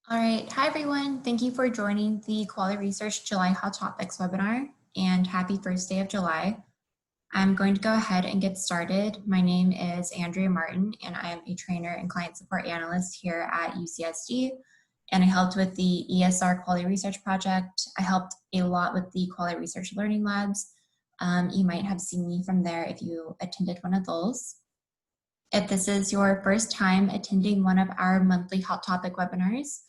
All right. Hi, everyone. Thank you for joining the Quality Research July Hot Topics webinar, and happy first day of July. I'm going to go ahead and get started. My name is Andrea Martin, and I am a trainer and client support analyst here at UCSD, and I helped with the ESR Quality Research Project. I helped a lot with the Quality Research Learning Labs. You might have seen me from there if you attended one of those. If this is your first time attending one of our monthly Hot Topic webinars,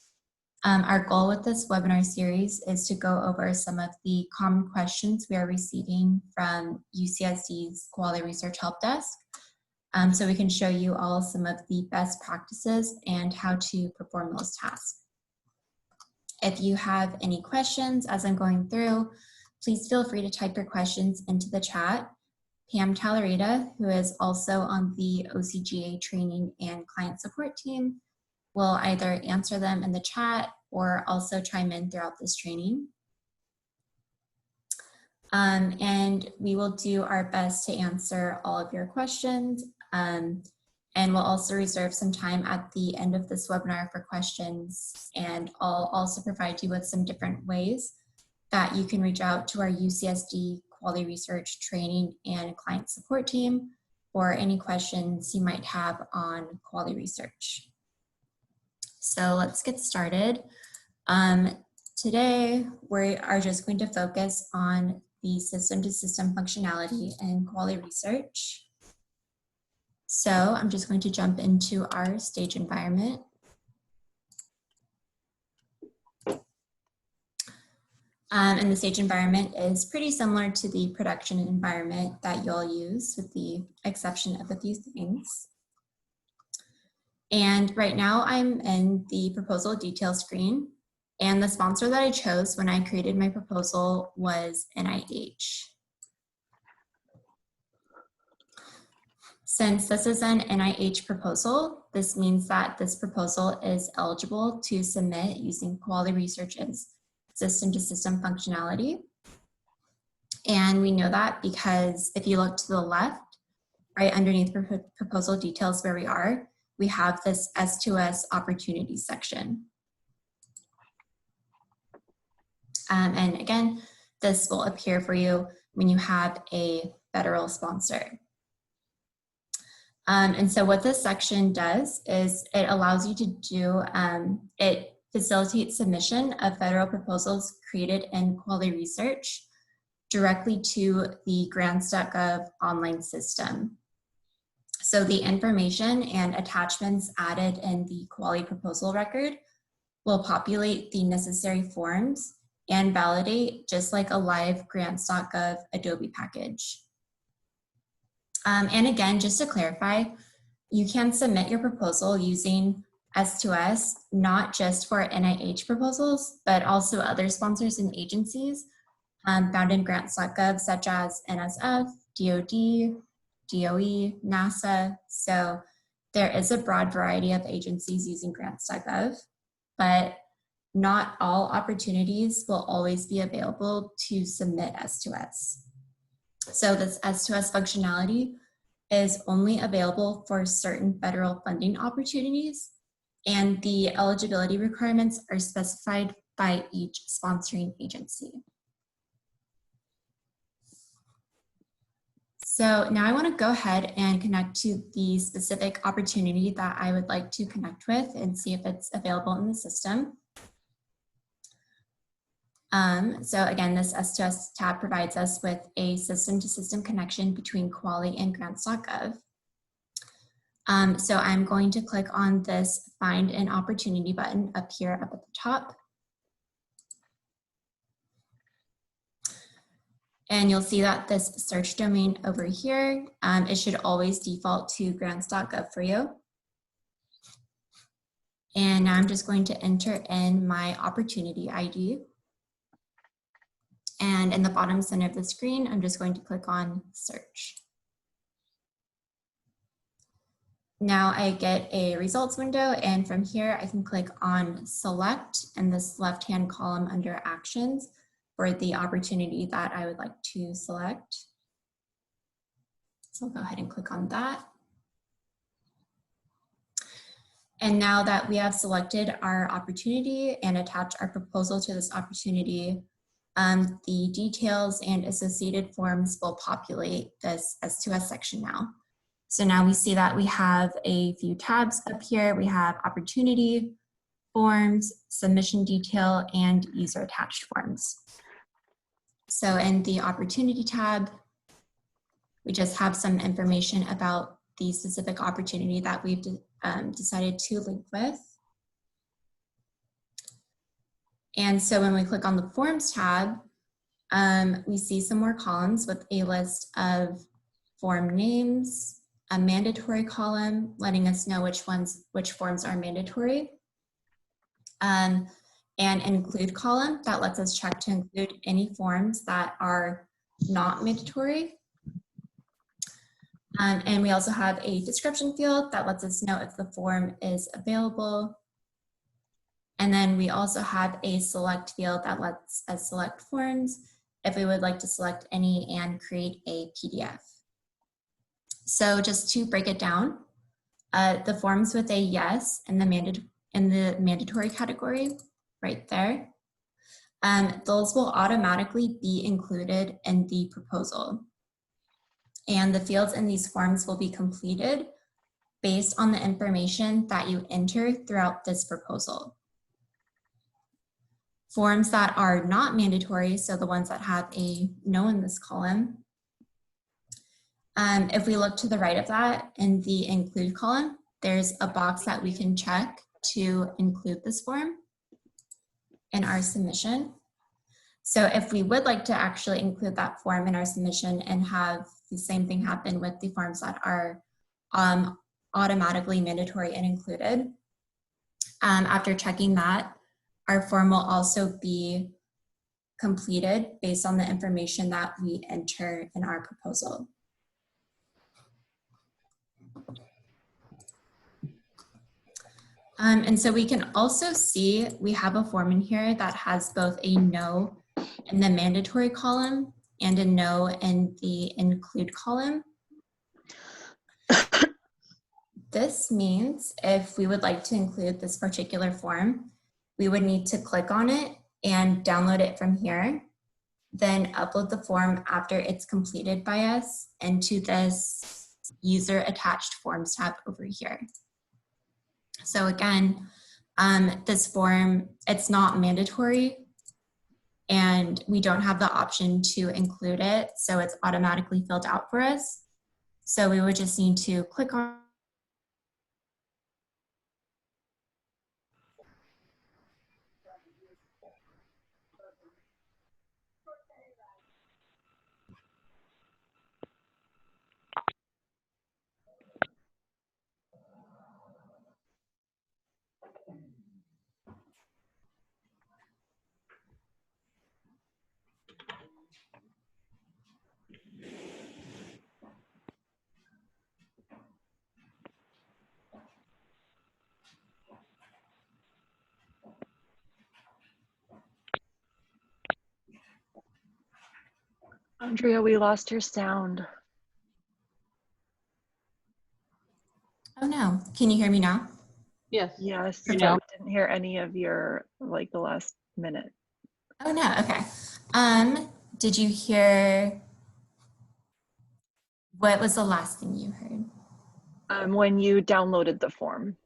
our goal with this webinar series is to go over some of the common questions we are receiving from UCSD's Quality Research Help Desk, so we can show you all some of the best practices and how to perform those tasks. If you have any questions as I'm going through, please feel free to type your questions into the chat. Pam Talarita, who is also on the OCGA training and client support team, will either answer them in the chat or also chime in throughout this training. And we will do our best to answer all of your questions. And we'll also reserve some time at the end of this webinar for questions. And I'll also provide you with some different ways that you can reach out to our UCSD Quality Research Training and Client Support team for any questions you might have on quality research. So let's get started. Today, we are just going to focus on the system-to-system functionality and quality research. So I'm just going to jump into our stage environment. And the stage environment is pretty similar to the production environment that you'll use, with the exception of a few things. And right now I'm in the proposal detail screen, and the sponsor that I chose when I created my proposal was NIH. Since this is an NIH proposal, this means that this proposal is eligible to submit using Quality Research's system-to-system functionality. And we know that because if you look to the left, right underneath proposal details where we are, we have this S2S opportunities section. And again, this will appear for you when you have a federal sponsor. And so what this section does is it allows you to do, it facilitates submission of federal proposals created in quality research directly to the grants.gov online system. So the information and attachments added in the quality proposal record will populate the necessary forms and validate just like a live grants.gov Adobe package. And again, just to clarify, you can submit your proposal using S2S, not just for NIH proposals, but also other sponsors and agencies found in grants.gov, such as NSF, DOD, DOE, NASA. So there is a broad variety of agencies using grants.gov, but not all opportunities will always be available to submit S2S. So this S2S functionality is only available for certain federal funding opportunities, and the eligibility requirements are specified by each sponsoring agency. So now I want to go ahead and connect to the specific opportunity that I would like to connect with and see if it's available in the system. So again, this S2S tab provides us with a system-to-system connection between Kuali and grants.gov. So I'm going to click on this Find an Opportunity button up here up at the top. And you'll see that this search domain over here, it should always default to grants.gov for you. And now I'm just going to enter in my opportunity ID. And in the bottom center of the screen, I'm just going to click on search. Now I get a results window, and from here I can click on select in this left-hand column under actions for the opportunity that I would like to select. So I'll go ahead and click on that. And now that we have selected our opportunity and attached our proposal to this opportunity, the details and associated forms will populate this S2S section now. So now we see that we have a few tabs up here. We have opportunity, forms, submission detail, and user attached forms. So in the opportunity tab, we just have some information about the specific opportunity that we've decided to link with. And so when we click on the Forms tab, we see some more columns with a list of form names, a mandatory column letting us know which forms are mandatory, and include column that lets us check to include any forms that are not mandatory. And we also have a description field that lets us know if the form is available. And then we also have a select field that lets us select forms if we would like to select any and create a PDF. So just to break it down, the forms with a yes in the mandatory category right there, those will automatically be included in the proposal. And the fields in these forms will be completed based on the information that you enter throughout this proposal. Forms that are not mandatory, so the ones that have a no in this column, if we look to the right of that in the include column, there's a box that we can check to include this form in our submission. So if we would like to actually include that form in our submission and have the same thing happen with the forms that are automatically mandatory and included, after checking that, our form will also be completed based on the information that we enter in our proposal. And so we can also see we have a form in here that has both a no in the mandatory column and a no in the include column. This means if we would like to include this particular form, we would need to click on it and download it from here, then upload the form after it's completed by us into this user attached forms tab over here. So again, this form, it's not mandatory and we don't have the option to include it, so it's automatically filled out for us. So we would just need to click on Andrea, we lost your sound. Oh no, can you hear me now? Yes. Yes, Perfect. no, we didn't hear any of your, like the last minute. Oh no, okay. Did you hear, what was the last thing you heard? When you downloaded the form.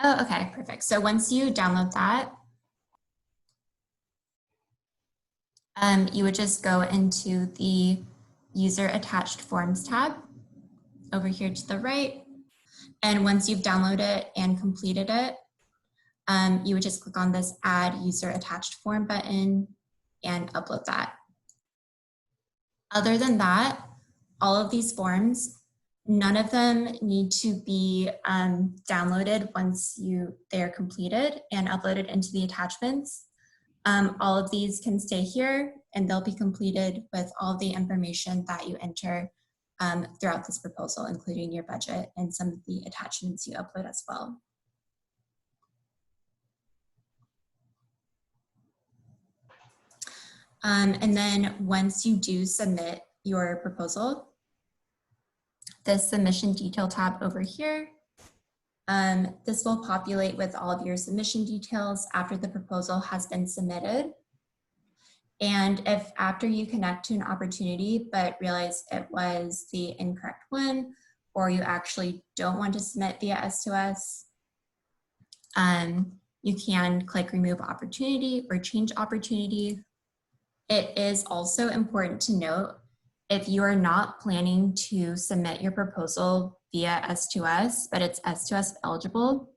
Oh, okay, perfect. So once you download that, you would just go into the user attached forms tab over here to the right. And once you've downloaded it and completed it, you would just click on this add user attached form button and upload that. Other than that, all of these forms, none of them need to be downloaded once they're completed and uploaded into the attachments. All of these can stay here and they'll be completed with all the information that you enter throughout this proposal, including your budget and some of the attachments you upload as well. And then once you do submit your proposal, the submission detail tab over here This will populate with all of your submission details after the proposal has been submitted. And if after you connect to an opportunity but realize it was the incorrect one, or you actually don't want to submit via S2S, you can click remove opportunity or change opportunity. It is also important to note, if you are not planning to submit your proposal via S2S, but it's S2S eligible,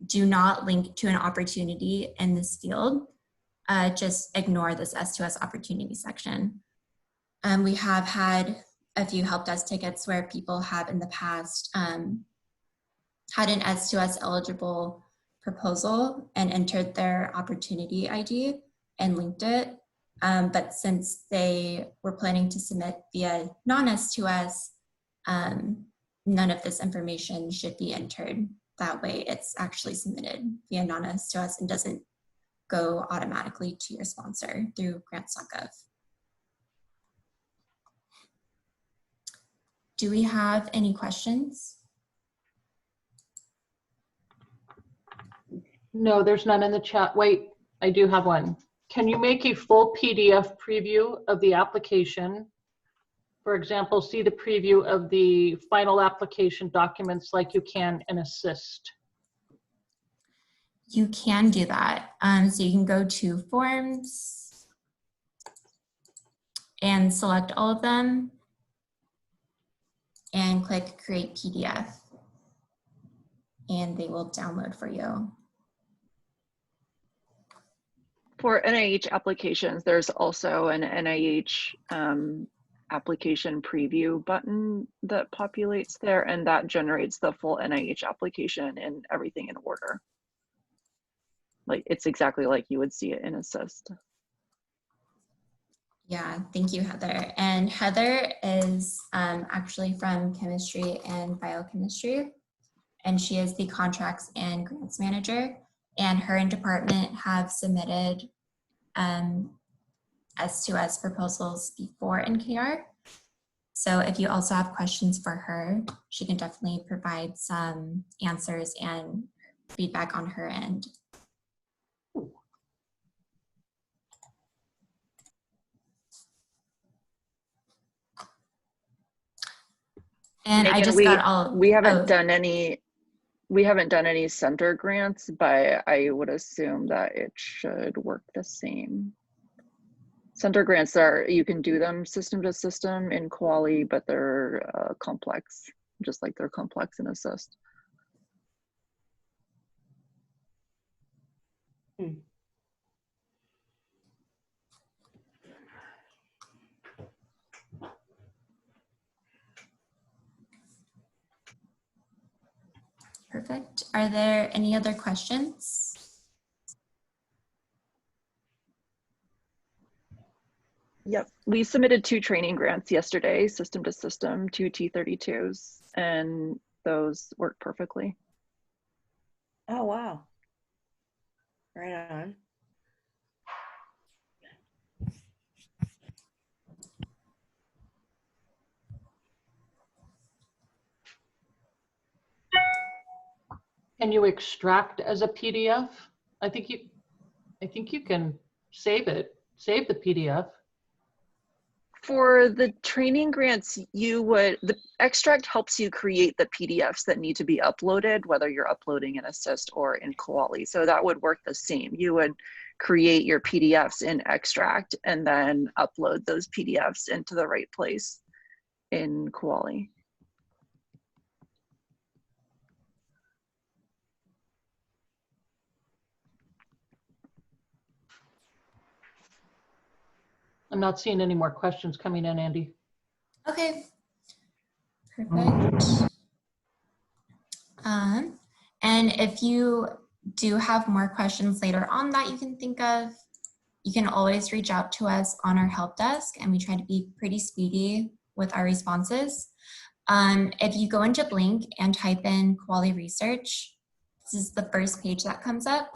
do not link to an opportunity in this field. Just ignore this S2S opportunity section. We have had a few help desk tickets where people have in the past had an S2S eligible proposal and entered their opportunity ID and linked it. But since they were planning to submit via non-S2S, none of this information should be entered. That way it's actually submitted via non-S2S and doesn't go automatically to your sponsor through grants.gov. Do we have any questions? No, there's none in the chat. Wait, I do have one. Can you make a full PDF preview of the application? For example, see the preview of the final application documents like you can in Assist. You can do that. So you can go to Forms and select all of them and click Create PDF, and they will download for you. For NIH applications, there's also an NIH application preview button that populates there, and that generates the full NIH application and everything in order. Like, it's exactly like you would see it in Assist. Yeah, thank you, Heather. And Heather is actually from chemistry and biochemistry, and she is the contracts and grants manager, and her and department have submitted S2S proposals before NKR. So if you also have questions for her, she can definitely provide some answers and feedback on her end. And Megan, I just got all. We haven't done any center grants, but I would assume that it should work the same. Center grants you can do them system to system in Kuali, but they're complex, just like they're complex in Assist. Perfect. Are there any other questions? Yep, we submitted 2 training grants yesterday, system to system, 2 T32s, and those work perfectly. Oh, wow. Right on. Can you extract as a PDF? I think you can save it, save the PDF. For the training grants, the extract helps you create the PDFs that need to be uploaded, whether you're uploading in Assist or in Kuali. So that would work the same. You would create your PDFs in extract and then upload those PDFs into the right place in Kuali. I'm not seeing any more questions coming in, Andy. Okay, perfect. And if you do have more questions later on that you can think of, you can always reach out to us on our help desk, and we try to be pretty speedy with our responses. If you go into Blink and type in Kuali Research, this is the first page that comes up.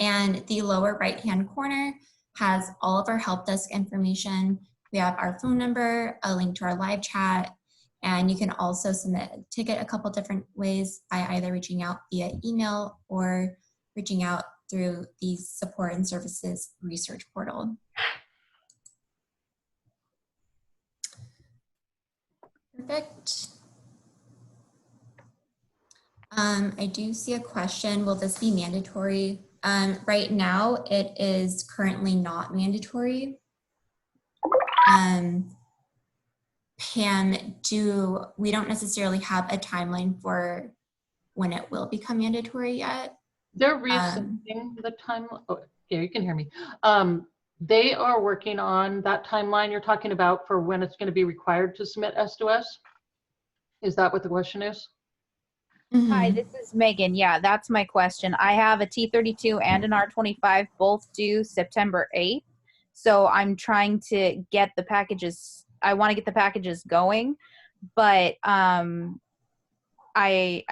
And the lower right-hand corner has all of our help desk information. We have our phone number, a link to our live chat, And you can also submit a ticket a couple different ways by either reaching out via email or reaching out through the support and services research portal. Perfect. I do see a question. Will this be mandatory? Right now, it is currently not mandatory. Pam, we don't necessarily have a timeline for when it will become mandatory yet. They're resubmitting the time. Oh, yeah, you can hear me. They are working on that timeline you're talking about for when it's going to be required to submit S2S. Is that what the question is? Mm-hmm. Hi, this is Megan. Yeah, that's my question. I have a T32 and an R25, both due September 8th. So I'm trying to get the packages. I want to get the packages going, but I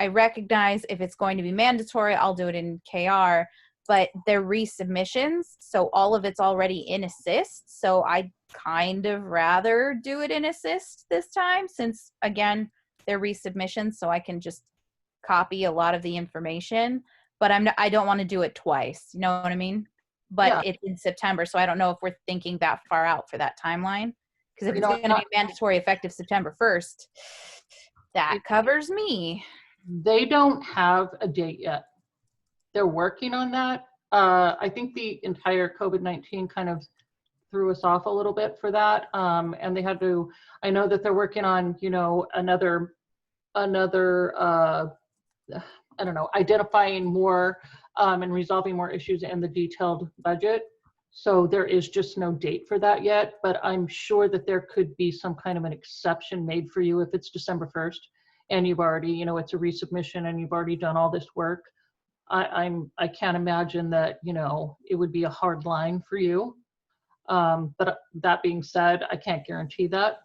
recognize if it's going to be mandatory, I'll do it in KR, but they're resubmissions. So all of it's already in assist. So I'd kind of rather do it in assist this time since, again, they're resubmissions. So I can just copy a lot of the information, but I don't want to do it twice. You know what I mean? But Yeah. it's in September. So I don't know if we're thinking that far out for that timeline. Because if it's going to be mandatory effective September 1st, that covers me. They don't have a date yet. They're working on that. I think the entire COVID-19 kind of threw us off a little bit for that. And they had to, I know that they're working on, you know, another I don't know, identifying more and resolving more issues in the detailed budget. So there is just no date for that yet, but I'm sure that there could be some kind of an exception made for you if it's December 1st and you've already, you know, it's a resubmission and you've already done all this work. I can't imagine that, you know, it would be a hard line for you. But that being said, I can't guarantee that.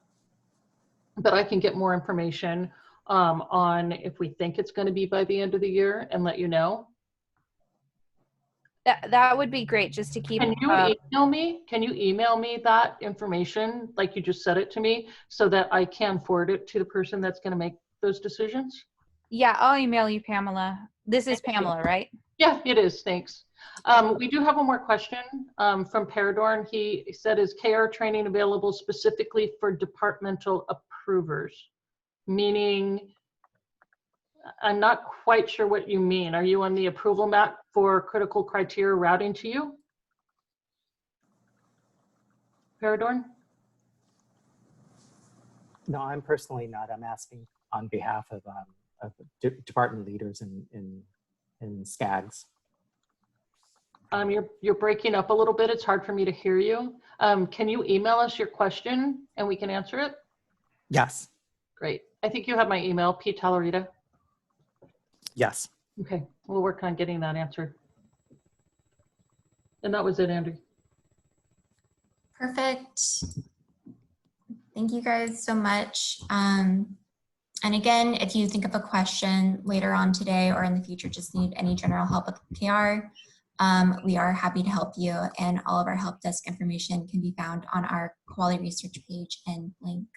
But I can get more information on if we think it's going to be by the end of the year and let you know. That would be great just to keep. Can you email me? Can you email me that information like you just said it to me so that I can forward it to the person that's going to make those decisions? Yeah, I'll email you, Pamela. This is Pamela, right? Yeah, it is. Thanks. We do have one more question from Paradorn. He said, is KR training available specifically for departmental approvers? Meaning, I'm not quite sure what you mean. Are you on the approval map for critical criteria routing to you? Paradorn? No, I'm personally not. I'm asking on behalf of department leaders in SCAGs. You're breaking up a little bit. It's hard for me to hear you. Can you email us your question and we can answer it? Yes. Great. I think you have my email, Pete Talarita. Yes. Okay, we'll work on getting that answered. And that was it, Andrew. Perfect. Thank you guys so much. And again, if you think of a question later on today or in the future, just need any general help with KR, we are happy to help you, and all of our help desk information can be found on our Kuali research page and link.